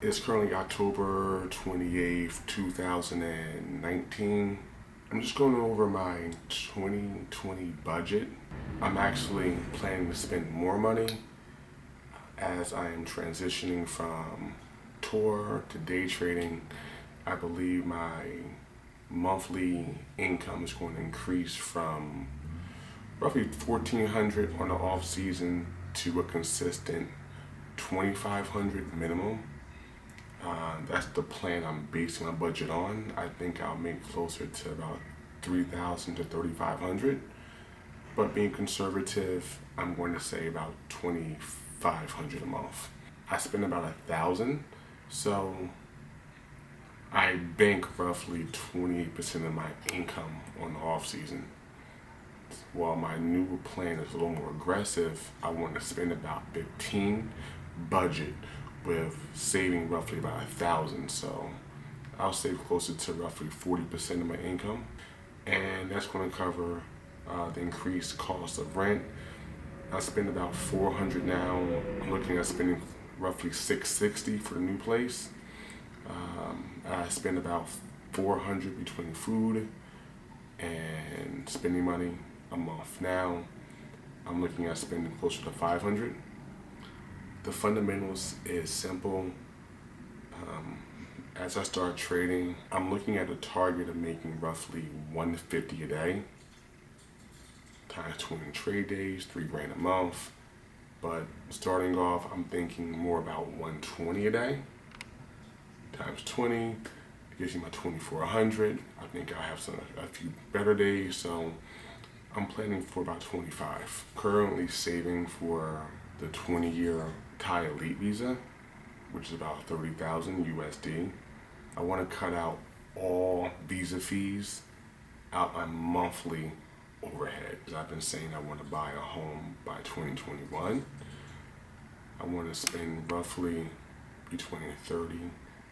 It's currently October 28th, 2019. I'm just going over my 2020 budget. I'm actually planning to spend more money as I am transitioning from tour to day trading. I believe my monthly income is going to increase from roughly 1,400 on the off season to a consistent 2,500 minimum. That's the plan I'm basing my budget on. I think I'll make closer to about 3,000 to 3,500. But being conservative, I'm going to say about 2,500 a month. I spend about 1,000, so I bank roughly 28% of my income on the off season. While my new plan is a little more aggressive, I want to spend about 15 budget with saving roughly about 1,000. So I'll save closer to roughly 40% of my income, and that's going to cover the increased cost of rent. I spend about 400 now. I'm looking at spending roughly 660 for the new place. I spend about 400 between food and spending money a month. Now I'm looking at spending closer to 500. The fundamentals is simple. As I start trading, I'm looking at a target of making roughly 150 a day times 20 trade days, 3 grand a month. But starting off, I'm thinking more about 120 a day times 20 gives you my 2,400. I think I have a few better days, so I'm planning for about 25. Currently saving for the 20-year Thai Elite visa, which is about 30,000 USD. I want to cut out all visa fees out my monthly overhead. As I've been saying, I want to buy a home by 2021. I want to spend roughly between 30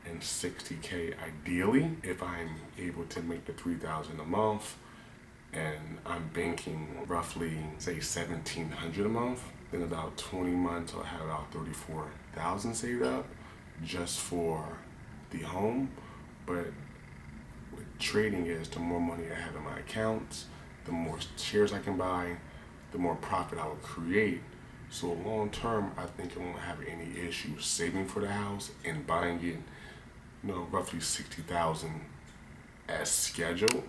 and 60K ideally if I'm able to make the 3,000 a month, and I'm banking roughly say 1,700 a month. In about 20 months, I'll have about 34,000 saved up just for the home. But with trading is, the more money I have in my accounts, the more shares I can buy, the more profit I will create. So long term, I think I won't have any issues saving for the house and buying it, roughly 60,000 as scheduled.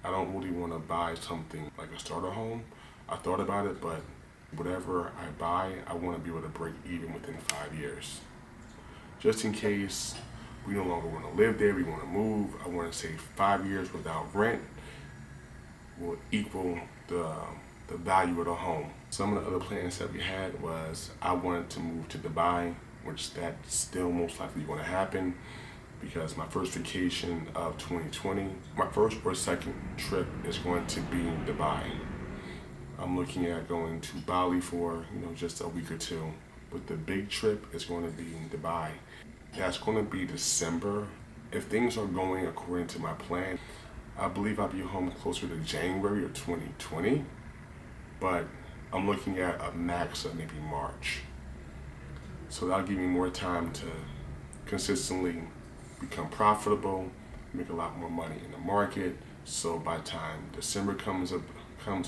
I don't really want to buy something like a starter home. I thought about it, but whatever I buy, I want to be able to break even within 5 years. Just in case we no longer want to live there, we want to move, I want to say 5 years without rent will equal the value of the home. Some of the other plans that we had was I wanted to move to Dubai, which that's still most likely going to happen because my first vacation of 2020, my first or second trip is going to be in Dubai. I'm looking at going to Bali for, just a week or two. But the big trip is going to be in Dubai. That's going to be December. If things are going according to my plan, I believe I'll be home closer to January of 2020. But I'm looking at a max of maybe March. So that'll give me more time to consistently become profitable, make a lot more money in the market. So by the time December comes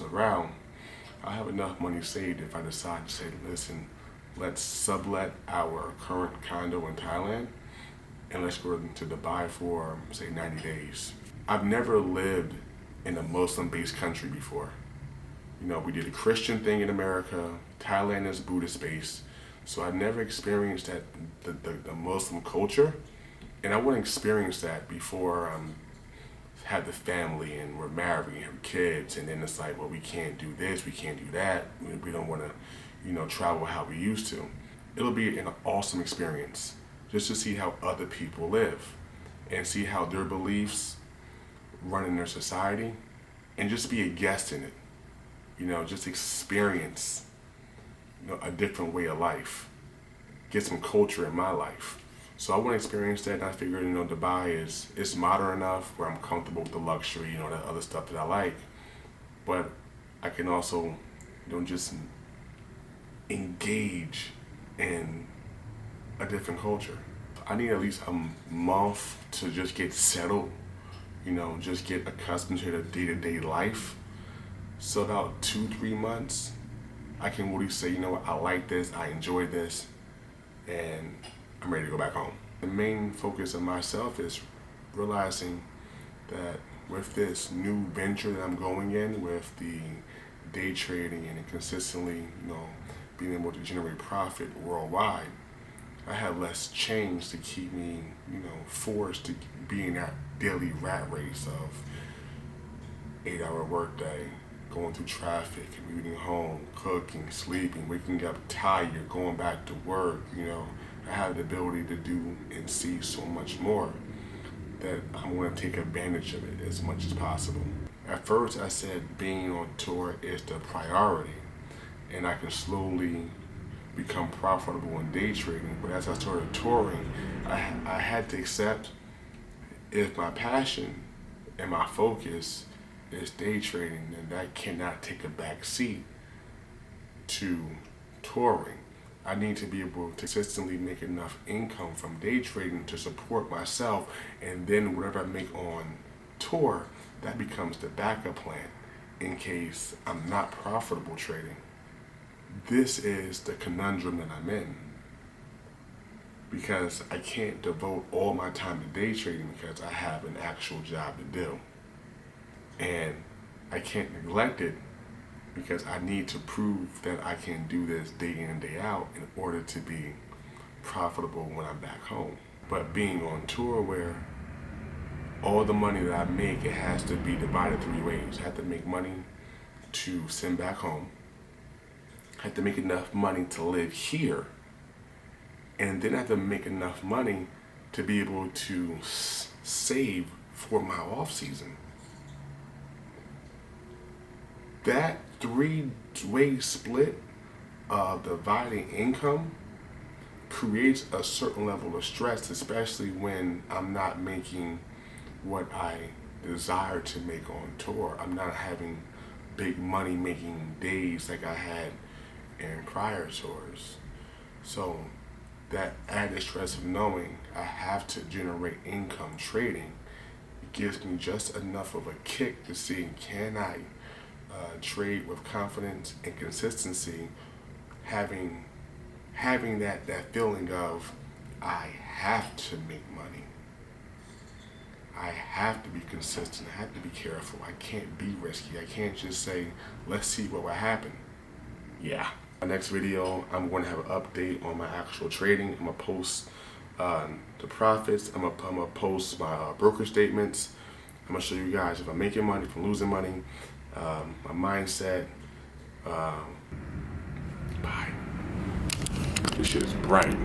around, I have enough money saved if I decide to say, listen, let's sublet our current condo in Thailand and let's go to Dubai for, say, 90 days. I've never lived in a Muslim-based country before. We did a Christian thing in America. Thailand is Buddhist-based. So I've never experienced that, the Muslim culture. And I want to experience that before have the family and we're married and have kids, and then it's like, well, we can't do this, we can't do that. We don't want to, travel how we used to. It'll be an awesome experience just to see how other people live and see how their beliefs run in their society and just be a guest in it. Just experience, a different way of life, get some culture in my life. So I want to experience that, and I figured, Dubai is modern enough where I'm comfortable with the luxury, that other stuff that I like. But I can also, just engage in a different culture. I need at least a month to just get settled, just get accustomed to the day-to-day life. So about 2-3 months, I can really say, you know what, I like this, I enjoy this, and I'm ready to go back home. The main focus of myself is realizing that with this new venture that I'm going in, with the day trading and consistently, being able to generate profit worldwide, I have less change to keep me, forced to be in that daily rat race of 8-hour workday, going through traffic, commuting home, cooking, sleeping, waking up tired, going back to work. I have the ability to do and see so much more that I'm going to take advantage of it as much as possible. At first, I said being on tour is the priority, and I can slowly become profitable in day trading. But as I started touring, I had to accept, if my passion and my focus is day trading, then that cannot take a back seat to touring. I need to be able to consistently make enough income from day trading to support myself, and then whatever I make on tour, that becomes the backup plan in case I'm not profitable trading. This is the conundrum that I'm in, because I can't devote all my time to day trading because I have an actual job to do. And I can't neglect it because I need to prove that I can do this day in and day out in order to be profitable when I'm back home. But being on tour, where all the money that I make, it has to be divided 3 ways. I have to make money to send back home. I have to make enough money to live here. And then I have to make enough money to be able to save for my off season. That 3-way split of dividing income creates a certain level of stress, especially when I'm not making what I desire to make on tour. I'm not having big money making days like I had in prior tours. So that added stress of knowing I have to generate income trading, it gives me just enough of a kick to see, can I trade with confidence and consistency, having that feeling of I have to make money. I have to be consistent. I have to be careful. I can't be risky. I can't just say, let's see what will happen. Yeah. My next video, I'm going to have an update on my actual trading. I'm going to post the profits. I'm going to post my broker statements. I'm going to show you guys if I'm making money, if I'm losing money, my mindset. Bye. This shit is bright.